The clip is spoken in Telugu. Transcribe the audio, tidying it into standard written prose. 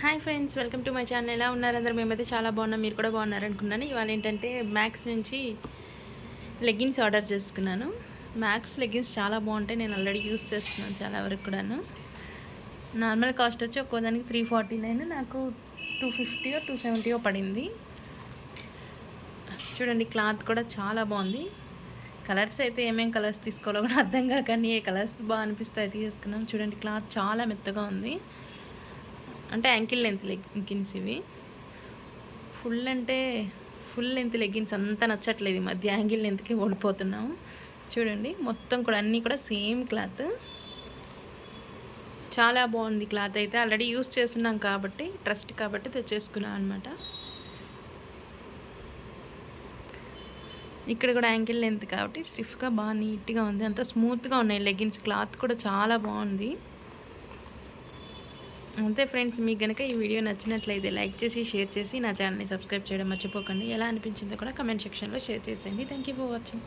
Hi friends, welcome to my channel. ఎలా ఉన్నారు అందరూ? మేమైతే చాలా బాగున్నాం, మీరు కూడా బాగున్నారు అనుకున్నాను. ఇవాళ ఏంటంటే మ్యాక్స్ నుంచి లెగ్గిన్స్ ఆర్డర్ చేసుకున్నాను. మ్యాక్స్ లెగ్గిన్స్ చాలా బాగుంటాయి, నేను ఆల్రెడీ యూస్ చేస్తున్నాను చాలా వరకు కూడాను. నార్మల్ కాస్ట్ వచ్చి ఒక్కోదానికి 349, నాకు 250 270 పడింది. చూడండి, క్లాత్ కూడా చాలా బాగుంది. కలర్స్ అయితే ఏమేమి కలర్స్ తీసుకోవాలో కూడా అర్థం కాక ఏ కలర్స్ బాగా అనిపిస్తాయి తీసుకున్నాను. చూడండి, క్లాత్ చాలా మెత్తగా ఉంది. అంటే యాంకిల్ లెంత్ లెగ్గిన్స్ ఇవి. ఫుల్ లెంత్ లెగ్గిన్స్ అంతా నచ్చట్లేదు, ఈ మధ్య యాంకిల్ లెంత్కి ఓడిపోతున్నాము. చూడండి, మొత్తం కూడా అన్నీ కూడా సేమ్ క్లాత్. చాలా బాగుంది క్లాత్ అయితే. ఆల్రెడీ యూస్ చేస్తున్నాం కాబట్టి, ట్రస్ట్ కాబట్టి తెచ్చేసుకున్నాం అనమాట. ఇక్కడ కూడా యాంకిల్ లెంత్ కాబట్టి స్టిఫ్గా బాగా నీట్గా ఉంది, అంతా స్మూత్గా ఉన్నాయి లెగ్గిన్స్. క్లాత్ కూడా చాలా బాగుంది. అంతే ఫ్రెండ్స్, మీకు కనుక ఈ వీడియో నచ్చినట్లయితే లైక్ చేసి షేర్ చేసి నా ఛానల్ని సబ్స్క్రైబ్ చేయడం మర్చిపోకండి. ఎలా అనిపించిందో కూడా కమెంట్ సెక్షన్లో షేర్ చేసేయండి. Thank you for watching.